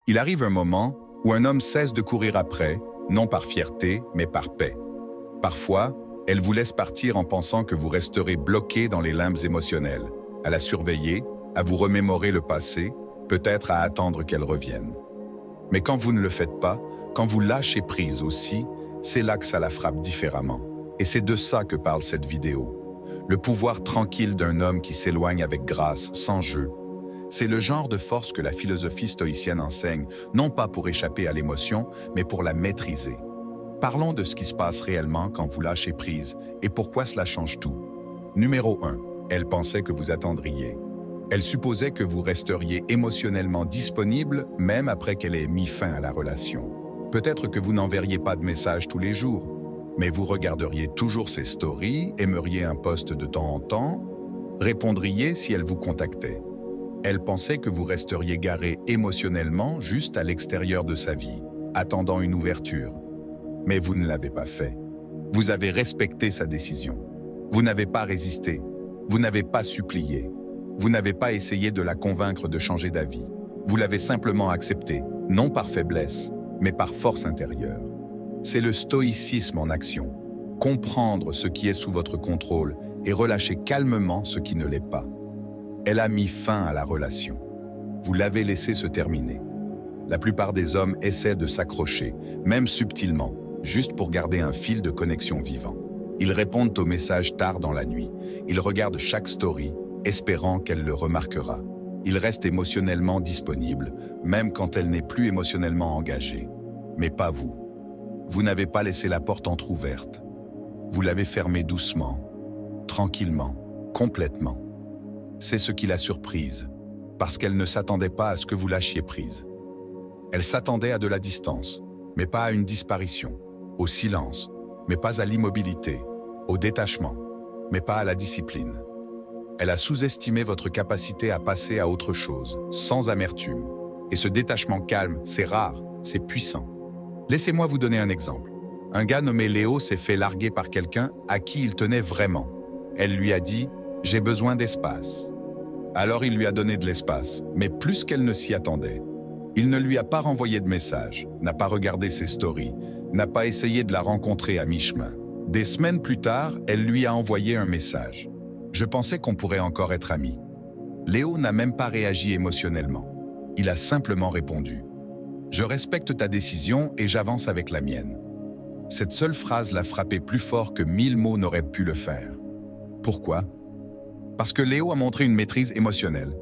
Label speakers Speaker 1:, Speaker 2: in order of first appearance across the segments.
Speaker 1: Il arrive un moment où un homme cesse de courir après, non par fierté, mais par paix. Parfois, elle vous laisse partir en pensant que vous resterez bloqué dans les limbes émotionnelles, à la surveiller, à vous remémorer le passé, peut-être à attendre qu'elle revienne. Mais quand vous ne le faites pas, quand vous lâchez prise aussi, c'est là que ça la frappe différemment. Et c'est de ça que parle cette vidéo. Le pouvoir tranquille d'un homme qui s'éloigne avec grâce, sans jeu. C'est le genre de force que la philosophie stoïcienne enseigne, non pas pour échapper à l'émotion, mais pour la maîtriser. Parlons de ce qui se passe réellement quand vous lâchez prise et pourquoi cela change tout. Numéro 1. Elle pensait que vous attendriez. Elle supposait que vous resteriez émotionnellement disponible même après qu'elle ait mis fin à la relation. Peut-être que vous n'enverriez pas de messages tous les jours, mais vous regarderiez toujours ses stories, aimeriez un post de temps en temps, répondriez si elle vous contactait. Elle pensait que vous resteriez garé émotionnellement juste à l'extérieur de sa vie, attendant une ouverture. Mais vous ne l'avez pas fait. Vous avez respecté sa décision. Vous n'avez pas résisté. Vous n'avez pas supplié. Vous n'avez pas essayé de la convaincre de changer d'avis. Vous l'avez simplement accepté, non par faiblesse, mais par force intérieure. C'est le stoïcisme en action. Comprendre ce qui est sous votre contrôle et relâcher calmement ce qui ne l'est pas. Elle a mis fin à la relation. Vous l'avez laissé se terminer. La plupart des hommes essaient de s'accrocher, même subtilement, juste pour garder un fil de connexion vivant. Ils répondent aux messages tard dans la nuit. Ils regardent chaque story, espérant qu'elle le remarquera. Ils restent émotionnellement disponibles, même quand elle n'est plus émotionnellement engagée. Mais pas vous. Vous n'avez pas laissé la porte entr'ouverte. Vous l'avez fermée doucement, tranquillement, complètement. C'est ce qui l'a surprise, parce qu'elle ne s'attendait pas à ce que vous lâchiez prise. Elle s'attendait à de la distance, mais pas à une disparition, au silence, mais pas à l'immobilité, au détachement, mais pas à la discipline. Elle a sous-estimé votre capacité à passer à autre chose, sans amertume. Et ce détachement calme, c'est rare, c'est puissant. Laissez-moi vous donner un exemple. Un gars nommé Léo s'est fait larguer par quelqu'un à qui il tenait vraiment. Elle lui a dit « J'ai besoin d'espace ». Alors il lui a donné de l'espace, mais plus qu'elle ne s'y attendait. Il ne lui a pas renvoyé de message, n'a pas regardé ses stories, n'a pas essayé de la rencontrer à mi-chemin. Des semaines plus tard, elle lui a envoyé un message. « Je pensais qu'on pourrait encore être amis ». Léo n'a même pas réagi émotionnellement. Il a simplement répondu « Je respecte ta décision et j'avance avec la mienne ». Cette seule phrase l'a frappé plus fort que 1000 mots n'auraient pu le faire. Pourquoi? Parce que Léo a montré une maîtrise émotionnelle.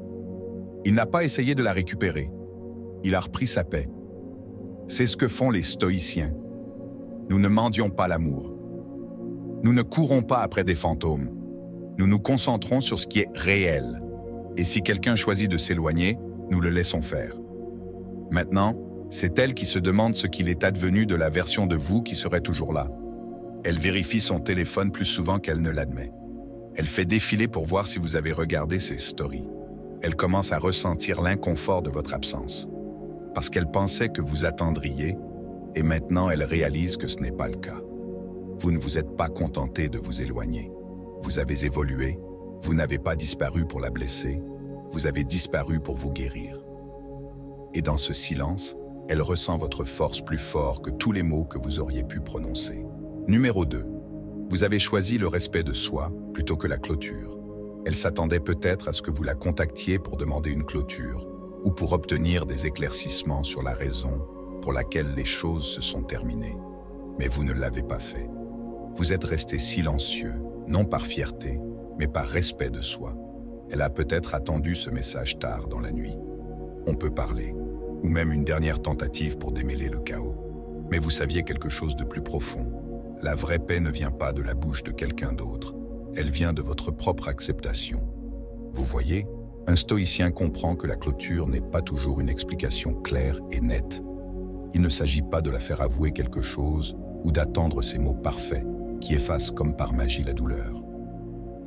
Speaker 1: Il n'a pas essayé de la récupérer. Il a repris sa paix. C'est ce que font les stoïciens. Nous ne mendions pas l'amour. Nous ne courons pas après des fantômes. Nous nous concentrons sur ce qui est réel. Et si quelqu'un choisit de s'éloigner, nous le laissons faire. Maintenant, c'est elle qui se demande ce qu'il est advenu de la version de vous qui serait toujours là. Elle vérifie son téléphone plus souvent qu'elle ne l'admet. Elle fait défiler pour voir si vous avez regardé ses stories. Elle commence à ressentir l'inconfort de votre absence. Parce qu'elle pensait que vous attendriez, et maintenant elle réalise que ce n'est pas le cas. Vous ne vous êtes pas contenté de vous éloigner. Vous avez évolué, vous n'avez pas disparu pour la blesser, vous avez disparu pour vous guérir. Et dans ce silence, elle ressent votre force plus fort que tous les mots que vous auriez pu prononcer. Numéro 2. Vous avez choisi le respect de soi plutôt que la clôture. Elle s'attendait peut-être à ce que vous la contactiez pour demander une clôture ou pour obtenir des éclaircissements sur la raison pour laquelle les choses se sont terminées. Mais vous ne l'avez pas fait. Vous êtes resté silencieux, non par fierté, mais par respect de soi. Elle a peut-être attendu ce message tard dans la nuit. On peut parler, ou même une dernière tentative pour démêler le chaos. Mais vous saviez quelque chose de plus profond. La vraie paix ne vient pas de la bouche de quelqu'un d'autre. Elle vient de votre propre acceptation. Vous voyez, un stoïcien comprend que la clôture n'est pas toujours une explication claire et nette. Il ne s'agit pas de la faire avouer quelque chose ou d'attendre ces mots parfaits qui effacent comme par magie la douleur.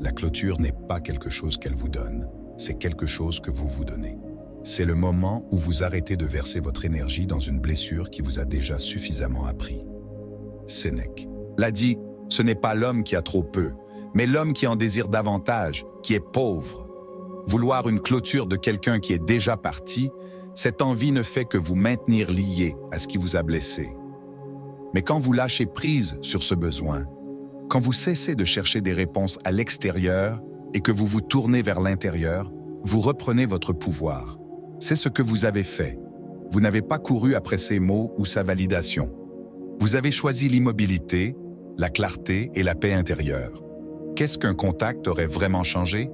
Speaker 1: La clôture n'est pas quelque chose qu'elle vous donne, c'est quelque chose que vous vous donnez. C'est le moment où vous arrêtez de verser votre énergie dans une blessure qui vous a déjà suffisamment appris. Sénèque l'a dit, ce n'est pas l'homme qui a trop peu, mais l'homme qui en désire davantage, qui est pauvre. Vouloir une clôture de quelqu'un qui est déjà parti, Cette envie ne fait que vous maintenir lié à ce qui vous a blessé. Mais quand vous lâchez prise sur ce besoin, quand vous cessez de chercher des réponses à l'extérieur et que vous vous tournez vers l'intérieur, vous reprenez votre pouvoir. C'est ce que vous avez fait. Vous n'avez pas couru après ses mots ou sa validation. Vous avez choisi l'immobilité, la clarté et la paix intérieure. Qu'est-ce qu'un contact aurait vraiment changé?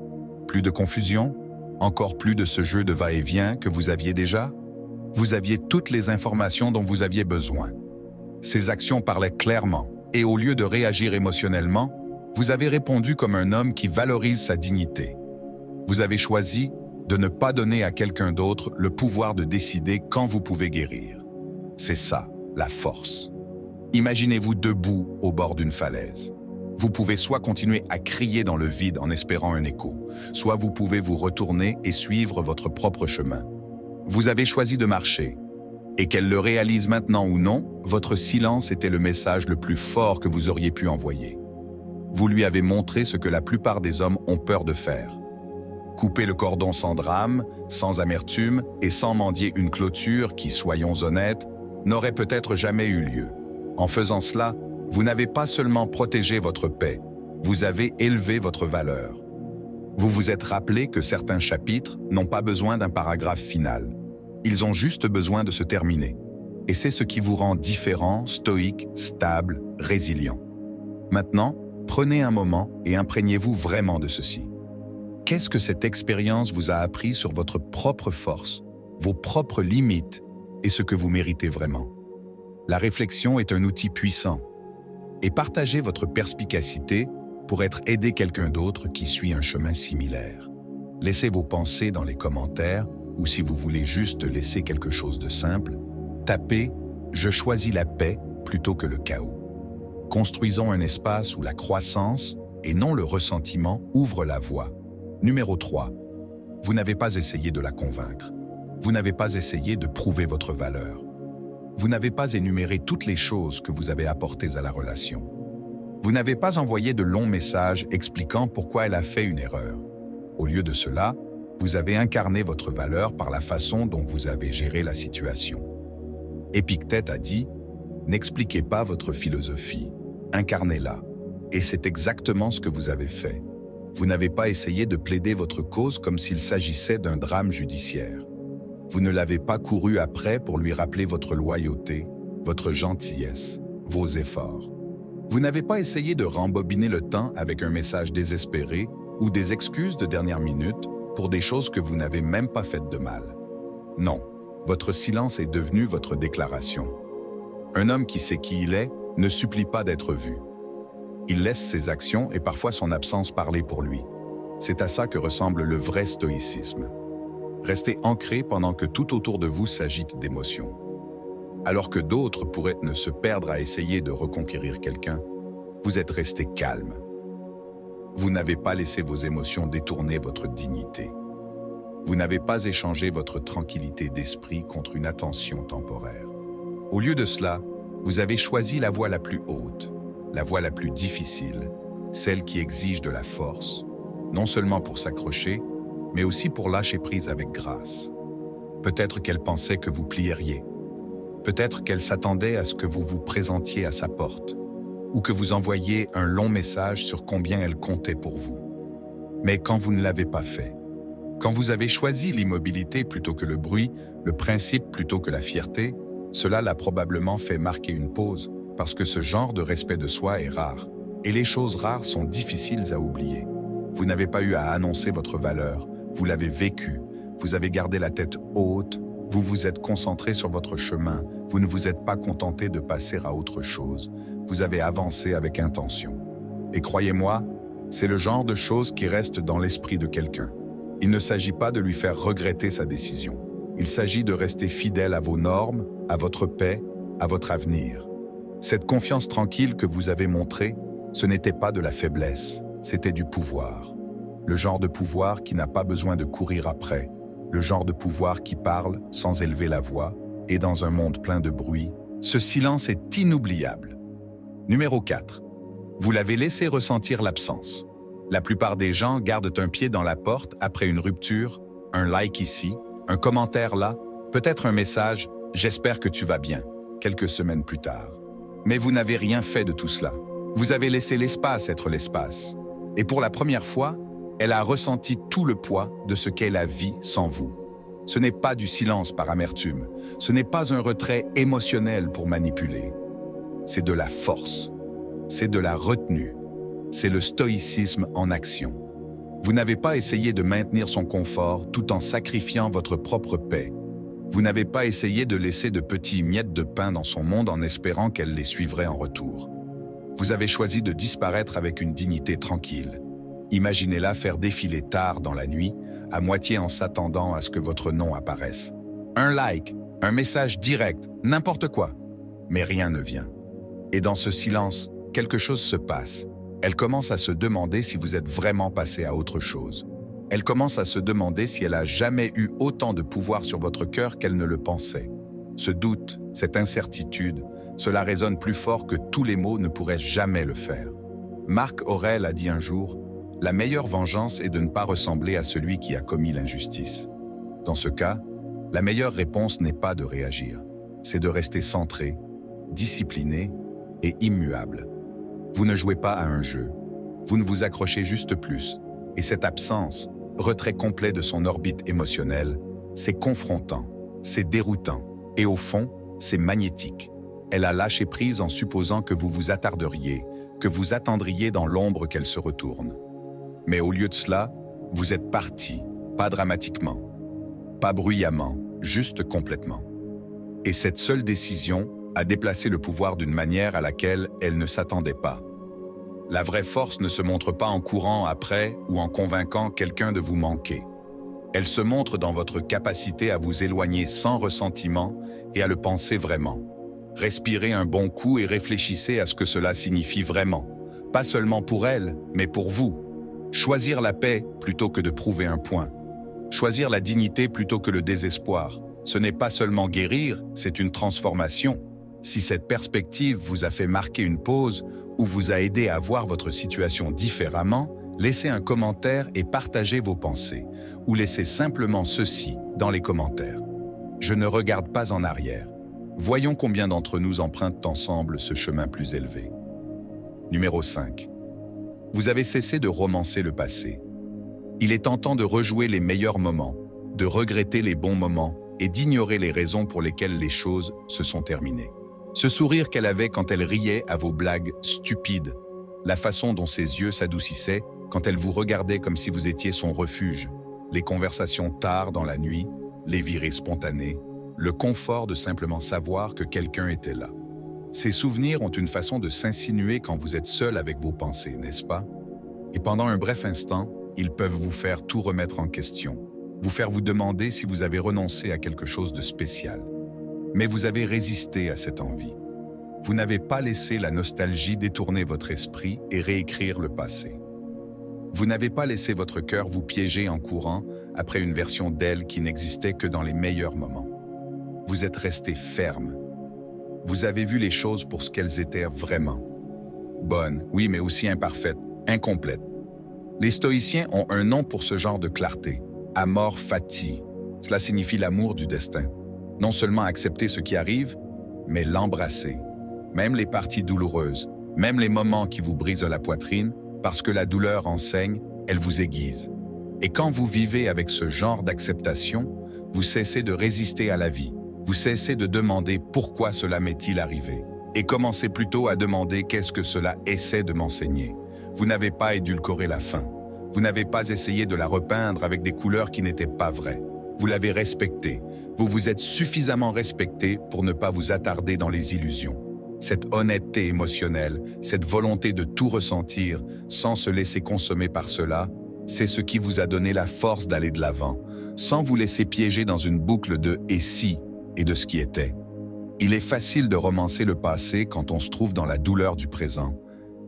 Speaker 1: Plus de confusion? Encore plus de ce jeu de va-et-vient que vous aviez déjà? Vous aviez toutes les informations dont vous aviez besoin. Ses actions parlaient clairement, et au lieu de réagir émotionnellement, vous avez répondu comme un homme qui valorise sa dignité. Vous avez choisi de ne pas donner à quelqu'un d'autre le pouvoir de décider quand vous pouvez guérir. C'est ça, la force. Imaginez-vous debout au bord d'une falaise. Vous pouvez soit continuer à crier dans le vide en espérant un écho, soit vous pouvez vous retourner et suivre votre propre chemin. Vous avez choisi de marcher. Et qu'elle le réalise maintenant ou non, votre silence était le message le plus fort que vous auriez pu envoyer. Vous lui avez montré ce que la plupart des hommes ont peur de faire. Couper le cordon sans drame, sans amertume et sans mendier une clôture qui, soyons honnêtes, n'aurait peut-être jamais eu lieu. En faisant cela, vous n'avez pas seulement protégé votre paix, vous avez élevé votre valeur. Vous vous êtes rappelé que certains chapitres n'ont pas besoin d'un paragraphe final. Ils ont juste besoin de se terminer. Et c'est ce qui vous rend différent, stoïque, stable, résilient. Maintenant, prenez un moment et imprégnez-vous vraiment de ceci. Qu'est-ce que cette expérience vous a appris sur votre propre force, vos propres limites et ce que vous méritez vraiment? La réflexion est un outil puissant. Et partagez votre perspicacité pour aider quelqu'un d'autre qui suit un chemin similaire. Laissez vos pensées dans les commentaires ou si vous voulez juste laisser quelque chose de simple, tapez « Je choisis la paix plutôt que le chaos ». Construisons un espace où la croissance et non le ressentiment ouvre la voie. Numéro 3. Vous n'avez pas essayé de la convaincre. Vous n'avez pas essayé de prouver votre valeur. Vous n'avez pas énuméré toutes les choses que vous avez apportées à la relation. Vous n'avez pas envoyé de longs messages expliquant pourquoi elle a fait une erreur. Au lieu de cela, vous avez incarné votre valeur par la façon dont vous avez géré la situation. Épictète a dit « N'expliquez pas votre philosophie, incarnez-la ». Et c'est exactement ce que vous avez fait. Vous n'avez pas essayé de plaider votre cause comme s'il s'agissait d'un drame judiciaire. Vous ne l'avez pas couru après pour lui rappeler votre loyauté, votre gentillesse, vos efforts. Vous n'avez pas essayé de rembobiner le temps avec un message désespéré ou des excuses de dernière minute pour des choses que vous n'avez même pas faites de mal. Non, votre silence est devenu votre déclaration. Un homme qui sait qui il est ne supplie pas d'être vu. Il laisse ses actions et parfois son absence parler pour lui. C'est à ça que ressemble le vrai stoïcisme. Restez ancré pendant que tout autour de vous s'agite d'émotions. Alors que d'autres pourraient ne se perdre à essayer de reconquérir quelqu'un, vous êtes resté calme. Vous n'avez pas laissé vos émotions détourner votre dignité. Vous n'avez pas échangé votre tranquillité d'esprit contre une attention temporaire. Au lieu de cela, vous avez choisi la voie la plus haute, la voie la plus difficile, celle qui exige de la force, non seulement pour s'accrocher, mais aussi pour lâcher prise avec grâce. Peut-être qu'elle pensait que vous plieriez. Peut-être qu'elle s'attendait à ce que vous vous présentiez à sa porte, ou que vous envoyiez un long message sur combien elle comptait pour vous. Mais quand vous ne l'avez pas fait, quand vous avez choisi l'immobilité plutôt que le bruit, le principe plutôt que la fierté, cela l'a probablement fait marquer une pause, parce que ce genre de respect de soi est rare, et les choses rares sont difficiles à oublier. Vous n'avez pas eu à annoncer votre valeur, vous l'avez vécu, vous avez gardé la tête haute, vous vous êtes concentré sur votre chemin, vous ne vous êtes pas contenté de passer à autre chose, vous avez avancé avec intention. Et croyez-moi, c'est le genre de choses qui reste dans l'esprit de quelqu'un. Il ne s'agit pas de lui faire regretter sa décision. Il s'agit de rester fidèle à vos normes, à votre paix, à votre avenir. Cette confiance tranquille que vous avez montrée, ce n'était pas de la faiblesse, c'était du pouvoir. Le genre de pouvoir qui n'a pas besoin de courir après, le genre de pouvoir qui parle sans élever la voix, et dans un monde plein de bruit, ce silence est inoubliable. Numéro 4. Vous l'avez laissé ressentir l'absence. La plupart des gens gardent un pied dans la porte après une rupture, un like ici, un commentaire là, Peut-être un message « J'espère que tu vas bien » quelques semaines plus tard. Mais vous n'avez rien fait de tout cela. Vous avez laissé l'espace être l'espace. Et pour la première fois, elle a ressenti tout le poids de ce qu'est la vie sans vous. Ce n'est pas du silence par amertume. Ce n'est pas un retrait émotionnel pour manipuler. C'est de la force. C'est de la retenue. C'est le stoïcisme en action. Vous n'avez pas essayé de maintenir son confort tout en sacrifiant votre propre paix. Vous n'avez pas essayé de laisser de petits miettes de pain dans son monde en espérant qu'elle les suivrait en retour. Vous avez choisi de disparaître avec une dignité tranquille. Imaginez-la faire défiler tard dans la nuit, à moitié en s'attendant à ce que votre nom apparaisse. Un like, un message direct, n'importe quoi. Mais rien ne vient. Et dans ce silence, quelque chose se passe. Elle commence à se demander si vous êtes vraiment passé à autre chose. Elle commence à se demander si elle a jamais eu autant de pouvoir sur votre cœur qu'elle ne le pensait. Ce doute, cette incertitude, cela résonne plus fort que tous les mots ne pourraient jamais le faire. Marc Aurèle a dit un jour « La meilleure vengeance est de ne pas ressembler à celui qui a commis l'injustice ». Dans ce cas, la meilleure réponse n'est pas de réagir, c'est de rester centré, discipliné et immuable. Vous ne jouez pas à un jeu, vous ne vous accrochez juste plus, et cette absence, retrait complet de son orbite émotionnelle, c'est confrontant, c'est déroutant, et au fond, c'est magnétique. Elle a lâché prise en supposant que vous vous attarderiez, que vous attendriez dans l'ombre qu'elle se retourne. Mais au lieu de cela, vous êtes parti, pas dramatiquement, pas bruyamment, juste complètement. Et cette seule décision a déplacé le pouvoir d'une manière à laquelle elle ne s'attendait pas. La vraie force ne se montre pas en courant après ou en convainquant quelqu'un de vous manquer. Elle se montre dans votre capacité à vous éloigner sans ressentiment et à le penser vraiment. Respirez un bon coup et réfléchissez à ce que cela signifie vraiment. Pas seulement pour elle, mais pour vous. Choisir la paix plutôt que de prouver un point. Choisir la dignité plutôt que le désespoir. Ce n'est pas seulement guérir, c'est une transformation. Si cette perspective vous a fait marquer une pause ou vous a aidé à voir votre situation différemment, laissez un commentaire et partagez vos pensées. Ou laissez simplement ceci dans les commentaires. Je ne regarde pas en arrière. Voyons combien d'entre nous empruntent ensemble ce chemin plus élevé. Numéro 5. Vous avez cessé de romancer le passé. Il est tentant de rejouer les meilleurs moments, de regretter les bons moments et d'ignorer les raisons pour lesquelles les choses se sont terminées. Ce sourire qu'elle avait quand elle riait à vos blagues stupides, la façon dont ses yeux s'adoucissaient quand elle vous regardait comme si vous étiez son refuge, les conversations tard dans la nuit, les virées spontanées, le confort de simplement savoir que quelqu'un était là. Ces souvenirs ont une façon de s'insinuer quand vous êtes seul avec vos pensées, n'est-ce pas? Et pendant un bref instant, ils peuvent vous faire tout remettre en question, vous faire vous demander si vous avez renoncé à quelque chose de spécial. Mais vous avez résisté à cette envie. Vous n'avez pas laissé la nostalgie détourner votre esprit et réécrire le passé. Vous n'avez pas laissé votre cœur vous piéger en courant après une version d'elle qui n'existait que dans les meilleurs moments. Vous êtes resté ferme. Vous avez vu les choses pour ce qu'elles étaient vraiment. Bonnes, oui, mais aussi imparfaites, incomplètes. Les stoïciens ont un nom pour ce genre de clarté, amor fati. Cela signifie l'amour du destin. Non seulement accepter ce qui arrive, mais l'embrasser. Même les parties douloureuses, même les moments qui vous brisent la poitrine, parce que la douleur enseigne, elle vous aiguise. Et quand vous vivez avec ce genre d'acceptation, vous cessez de résister à la vie. Vous cessez de demander pourquoi cela m'est-il arrivé. Et commencez plutôt à demander qu'est-ce que cela essaie de m'enseigner. Vous n'avez pas édulcoré la fin. Vous n'avez pas essayé de la repeindre avec des couleurs qui n'étaient pas vraies. Vous l'avez respectée. Vous vous êtes suffisamment respecté pour ne pas vous attarder dans les illusions. Cette honnêteté émotionnelle, cette volonté de tout ressentir sans se laisser consommer par cela, c'est ce qui vous a donné la force d'aller de l'avant, sans vous laisser piéger dans une boucle de « et si » et de ce qui était. Il est facile de romancer le passé quand on se trouve dans la douleur du présent,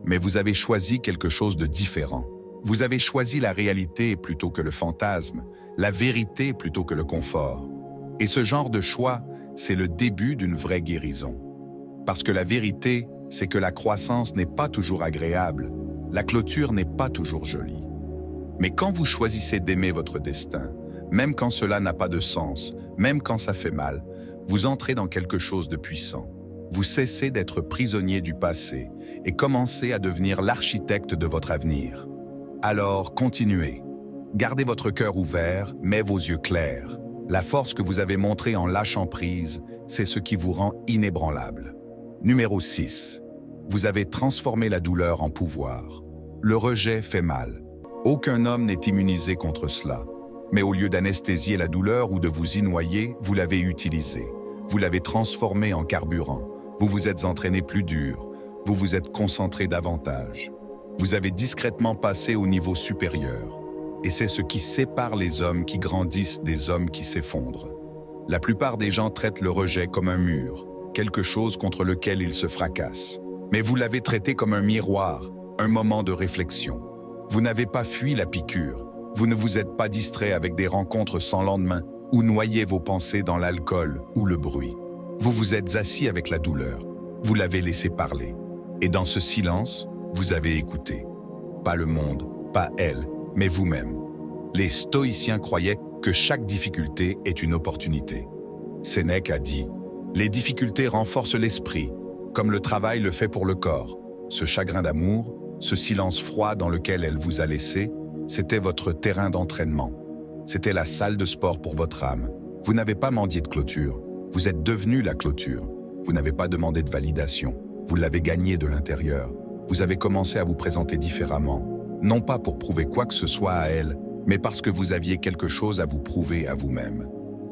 Speaker 1: mais vous avez choisi quelque chose de différent. Vous avez choisi la réalité plutôt que le fantasme, la vérité plutôt que le confort. Et ce genre de choix, c'est le début d'une vraie guérison. Parce que la vérité, c'est que la croissance n'est pas toujours agréable, la clôture n'est pas toujours jolie. Mais quand vous choisissez d'aimer votre destin, même quand cela n'a pas de sens, même quand ça fait mal, vous entrez dans quelque chose de puissant. Vous cessez d'être prisonnier du passé et commencez à devenir l'architecte de votre avenir. Alors, continuez. Gardez votre cœur ouvert, mais vos yeux clairs. La force que vous avez montrée en lâchant prise, c'est ce qui vous rend inébranlable. Numéro 6. Vous avez transformé la douleur en pouvoir. Le rejet fait mal. Aucun homme n'est immunisé contre cela. Mais au lieu d'anesthésier la douleur ou de vous y noyer, vous l'avez utilisée. Vous l'avez transformée en carburant. Vous vous êtes entraîné plus dur. Vous vous êtes concentré davantage. Vous avez discrètement passé au niveau supérieur. Et c'est ce qui sépare les hommes qui grandissent des hommes qui s'effondrent. La plupart des gens traitent le rejet comme un mur, quelque chose contre lequel ils se fracassent. Mais vous l'avez traité comme un miroir, un moment de réflexion. Vous n'avez pas fui la piqûre. Vous ne vous êtes pas distrait avec des rencontres sans lendemain ou noyé vos pensées dans l'alcool ou le bruit. Vous vous êtes assis avec la douleur. Vous l'avez laissé parler. Et dans ce silence, vous avez écouté. Pas le monde, pas elle, mais vous-même. Les stoïciens croyaient que chaque difficulté est une opportunité. Sénèque a dit « Les difficultés renforcent l'esprit, comme le travail le fait pour le corps. Ce chagrin d'amour, ce silence froid dans lequel elle vous a laissé, c'était votre terrain d'entraînement. C'était la salle de sport pour votre âme. Vous n'avez pas mendié de clôture. Vous êtes devenu la clôture. Vous n'avez pas demandé de validation. Vous l'avez gagné de l'intérieur. Vous avez commencé à vous présenter différemment. Non pas pour prouver quoi que ce soit à elle, mais parce que vous aviez quelque chose à vous prouver à vous-même.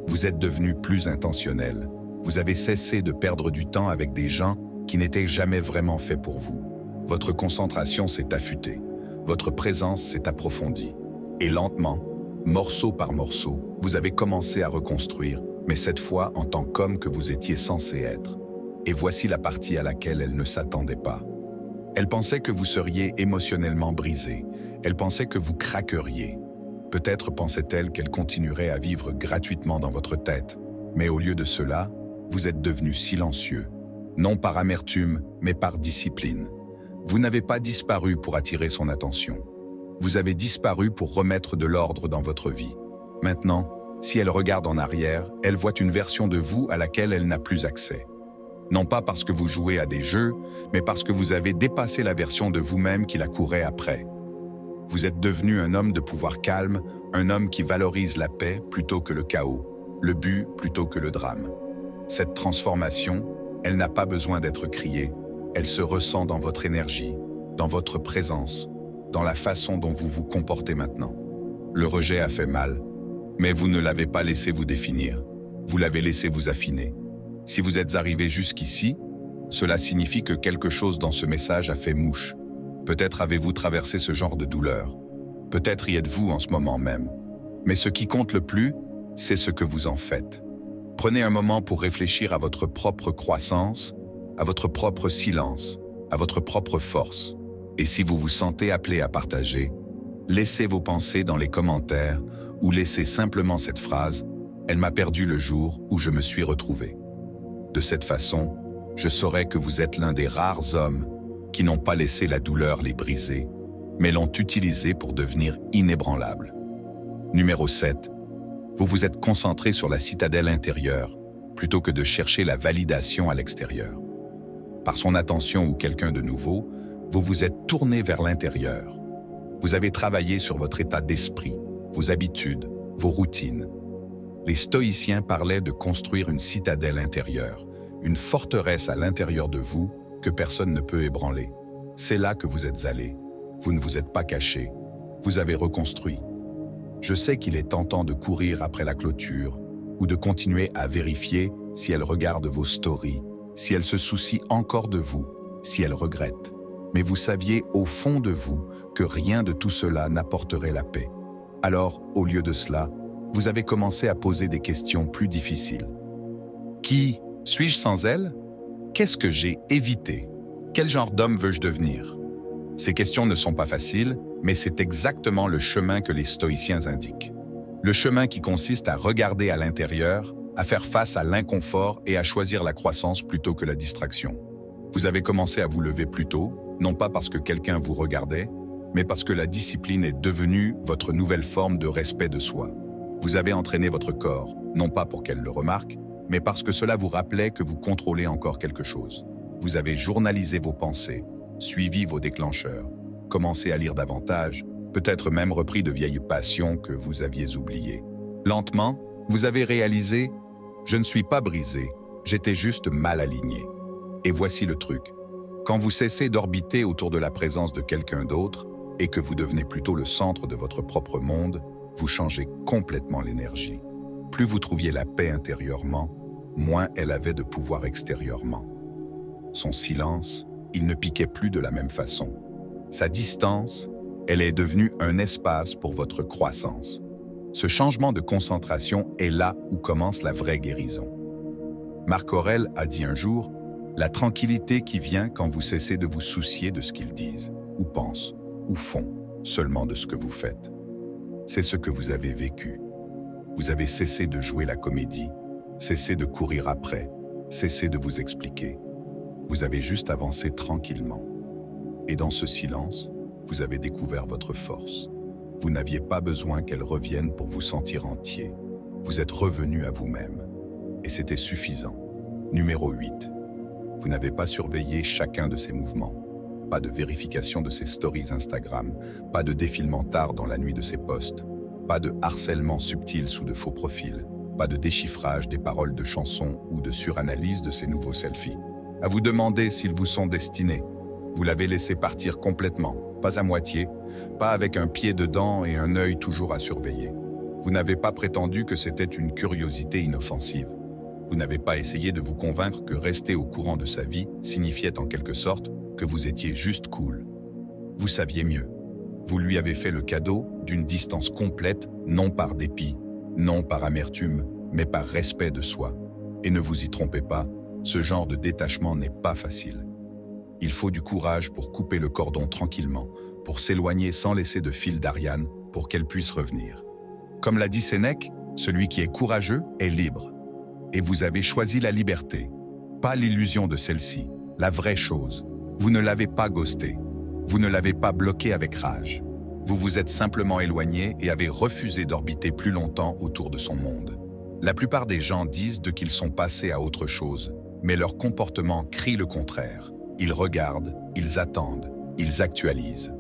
Speaker 1: Vous êtes devenu plus intentionnel. Vous avez cessé de perdre du temps avec des gens qui n'étaient jamais vraiment faits pour vous. Votre concentration s'est affûtée. Votre présence s'est approfondie. Et lentement, morceau par morceau, vous avez commencé à reconstruire, mais cette fois en tant qu'homme que vous étiez censé être. Et voici la partie à laquelle elle ne s'attendait pas. Elle pensait que vous seriez émotionnellement brisé. Elle pensait que vous craqueriez. Peut-être pensait-elle qu'elle continuerait à vivre gratuitement dans votre tête. Mais au lieu de cela, vous êtes devenu silencieux. Non par amertume, mais par discipline. Vous n'avez pas disparu pour attirer son attention. Vous avez disparu pour remettre de l'ordre dans votre vie. Maintenant, si elle regarde en arrière, elle voit une version de vous à laquelle elle n'a plus accès. Non pas parce que vous jouez à des jeux, mais parce que vous avez dépassé la version de vous-même qui la courait après. Vous êtes devenu un homme de pouvoir calme, un homme qui valorise la paix plutôt que le chaos, le but plutôt que le drame. Cette transformation, elle n'a pas besoin d'être criée, elle se ressent dans votre énergie, dans votre présence, dans la façon dont vous vous comportez maintenant. Le rejet a fait mal, mais vous ne l'avez pas laissé vous définir, vous l'avez laissé vous affiner. Si vous êtes arrivé jusqu'ici, cela signifie que quelque chose dans ce message a fait mouche. Peut-être avez-vous traversé ce genre de douleur. Peut-être y êtes-vous en ce moment même. Mais ce qui compte le plus, c'est ce que vous en faites. Prenez un moment pour réfléchir à votre propre croissance, à votre propre silence, à votre propre force. Et si vous vous sentez appelé à partager, laissez vos pensées dans les commentaires ou laissez simplement cette phrase « Elle m'a perdu le jour où je me suis retrouvé ». De cette façon, je saurai que vous êtes l'un des rares hommes qui n'ont pas laissé la douleur les briser, mais l'ont utilisée pour devenir inébranlables. Numéro 7. Vous vous êtes concentré sur la citadelle intérieure, plutôt que de chercher la validation à l'extérieur. Par son attention ou quelqu'un de nouveau, vous vous êtes tourné vers l'intérieur. Vous avez travaillé sur votre état d'esprit, vos habitudes, vos routines. Les stoïciens parlaient de construire une citadelle intérieure, une forteresse à l'intérieur de vous que personne ne peut ébranler. C'est là que vous êtes allé. Vous ne vous êtes pas caché. Vous avez reconstruit. Je sais qu'il est tentant de courir après la clôture ou de continuer à vérifier si elle regarde vos stories, si elle se soucie encore de vous, si elle regrette. Mais vous saviez au fond de vous que rien de tout cela n'apporterait la paix. Alors, au lieu de cela, vous avez commencé à poser des questions plus difficiles. Qui suis-je sans elle? Qu'est-ce que j'ai évité? Quel genre d'homme veux-je devenir? Ces questions ne sont pas faciles, mais c'est exactement le chemin que les stoïciens indiquent. Le chemin qui consiste à regarder à l'intérieur, à faire face à l'inconfort et à choisir la croissance plutôt que la distraction. Vous avez commencé à vous lever plus tôt, non pas parce que quelqu'un vous regardait, mais parce que la discipline est devenue votre nouvelle forme de respect de soi. Vous avez entraîné votre corps, non pas pour qu'elle le remarque, mais parce que cela vous rappelait que vous contrôlez encore quelque chose. Vous avez journalisé vos pensées, suivi vos déclencheurs, commencé à lire davantage, peut-être même repris de vieilles passions que vous aviez oubliées. Lentement, vous avez réalisé « Je ne suis pas brisé, j'étais juste mal aligné ». Et voici le truc. Quand vous cessez d'orbiter autour de la présence de quelqu'un d'autre et que vous devenez plutôt le centre de votre propre monde, vous changez complètement l'énergie. Plus vous trouviez la paix intérieurement, moins elle avait de pouvoir extérieurement. Son silence, il ne piquait plus de la même façon. Sa distance, elle est devenue un espace pour votre croissance. Ce changement de concentration est là où commence la vraie guérison. Marc Aurèle a dit un jour « La tranquillité qui vient quand vous cessez de vous soucier de ce qu'ils disent, ou pensent, ou font, seulement de ce que vous faites. » C'est ce que vous avez vécu. Vous avez cessé de jouer la comédie, cessé de courir après, cessé de vous expliquer. Vous avez juste avancé tranquillement. Et dans ce silence, vous avez découvert votre force. Vous n'aviez pas besoin qu'elle revienne pour vous sentir entier. Vous êtes revenu à vous-même. Et c'était suffisant. Numéro 8. Vous n'avez pas surveillé chacun de ses mouvements. Pas de vérification de ses stories Instagram, pas de défilement tard dans la nuit de ses posts, pas de harcèlement subtil sous de faux profils, pas de déchiffrage des paroles de chansons ou de suranalyse de ses nouveaux selfies. À vous demander s'ils vous sont destinés. Vous l'avez laissé partir complètement, pas à moitié, pas avec un pied dedans et un œil toujours à surveiller. Vous n'avez pas prétendu que c'était une curiosité inoffensive. Vous n'avez pas essayé de vous convaincre que rester au courant de sa vie signifiait en quelque sorte que vous étiez juste cool. Vous saviez mieux. Vous lui avez fait le cadeau d'une distance complète, non par dépit, non par amertume, mais par respect de soi. Et ne vous y trompez pas, ce genre de détachement n'est pas facile. Il faut du courage pour couper le cordon tranquillement, pour s'éloigner sans laisser de fil d'Ariane, pour qu'elle puisse revenir. Comme l'a dit Sénèque, celui qui est courageux est libre. Et vous avez choisi la liberté, pas l'illusion de celle-ci, la vraie chose. Vous ne l'avez pas ghosté, vous ne l'avez pas bloqué avec rage. Vous vous êtes simplement éloigné et avez refusé d'orbiter plus longtemps autour de son monde. La plupart des gens disent qu'ils sont passés à autre chose, mais leur comportement crie le contraire. Ils regardent, ils attendent, ils actualisent.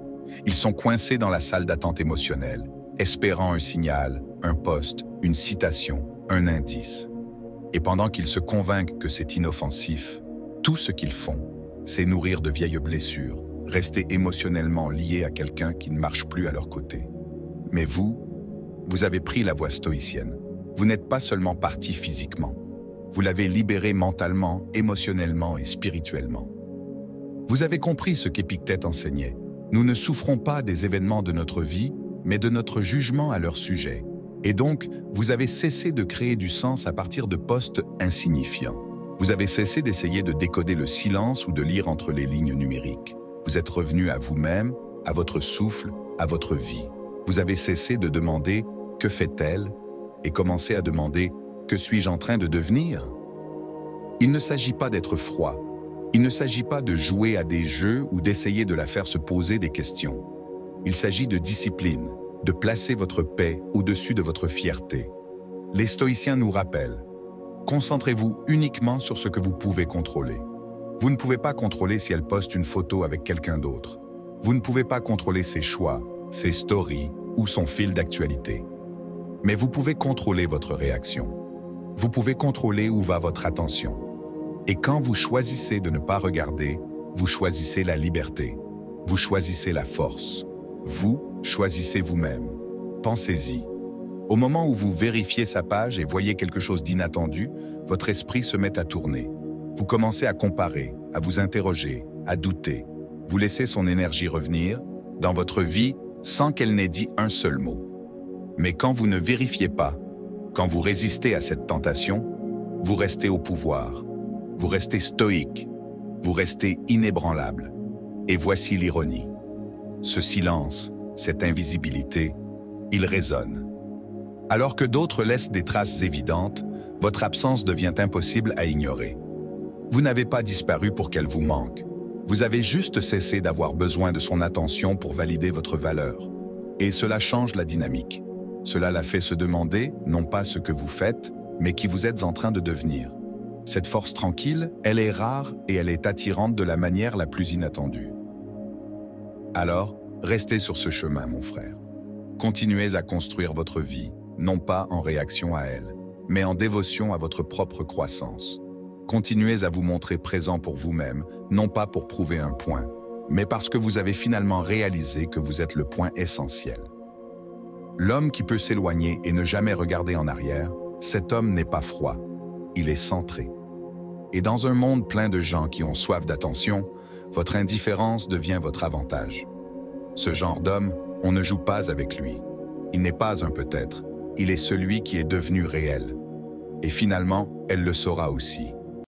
Speaker 1: Ils sont coincés dans la salle d'attente émotionnelle, espérant un signal, un post, une citation, un indice. Et pendant qu'ils se convainquent que c'est inoffensif, tout ce qu'ils font, c'est nourrir de vieilles blessures, rester émotionnellement liés à quelqu'un qui ne marche plus à leur côté. Mais vous avez pris la voie stoïcienne. Vous n'êtes pas seulement parti physiquement. Vous l'avez libéré mentalement, émotionnellement et spirituellement. Vous avez compris ce qu'Épictète enseignait. Nous ne souffrons pas des événements de notre vie, mais de notre jugement à leur sujet. Et donc, vous avez cessé de créer du sens à partir de postes insignifiants. Vous avez cessé d'essayer de décoder le silence ou de lire entre les lignes numériques. Vous êtes revenu à vous-même, à votre souffle, à votre vie. Vous avez cessé de demander « que fait-elle » et commencé à demander « que suis-je en train de devenir ?» Il ne s'agit pas d'être froid. Il ne s'agit pas de jouer à des jeux ou d'essayer de la faire se poser des questions. Il s'agit de discipline, de placer votre paix au-dessus de votre fierté. Les stoïciens nous rappellent « Concentrez-vous uniquement sur ce que vous pouvez contrôler. » Vous ne pouvez pas contrôler si elle poste une photo avec quelqu'un d'autre. Vous ne pouvez pas contrôler ses choix, ses stories ou son fil d'actualité. Mais vous pouvez contrôler votre réaction. Vous pouvez contrôler où va votre attention. Et quand vous choisissez de ne pas regarder, vous choisissez la liberté. Vous choisissez la force. Vous choisissez vous-même. Pensez-y. Au moment où vous vérifiez sa page et voyez quelque chose d'inattendu, votre esprit se met à tourner. Vous commencez à comparer, à vous interroger, à douter. Vous laissez son énergie revenir dans votre vie sans qu'elle n'ait dit un seul mot. Mais quand vous ne vérifiez pas, quand vous résistez à cette tentation, vous restez au pouvoir, vous restez stoïque, vous restez inébranlable. Et voici l'ironie. Ce silence, cette invisibilité, il résonne. Alors que d'autres laissent des traces évidentes, votre absence devient impossible à ignorer. Vous n'avez pas disparu pour qu'elle vous manque. Vous avez juste cessé d'avoir besoin de son attention pour valider votre valeur. Et cela change la dynamique. Cela la fait se demander, non pas ce que vous faites, mais qui vous êtes en train de devenir. Cette force tranquille, elle est rare et elle est attirante de la manière la plus inattendue. Alors, restez sur ce chemin, mon frère. Continuez à construire votre vie, non pas en réaction à elle, mais en dévotion à votre propre croissance. Continuez à vous montrer présent pour vous-même, non pas pour prouver un point, mais parce que vous avez finalement réalisé que vous êtes le point essentiel. L'homme qui peut s'éloigner et ne jamais regarder en arrière, cet homme n'est pas froid, il est centré. Et dans un monde plein de gens qui ont soif d'attention, votre indifférence devient votre avantage. Ce genre d'homme, on ne joue pas avec lui. Il n'est pas un peut-être, il est celui qui est devenu réel. Et finalement, elle le saura aussi.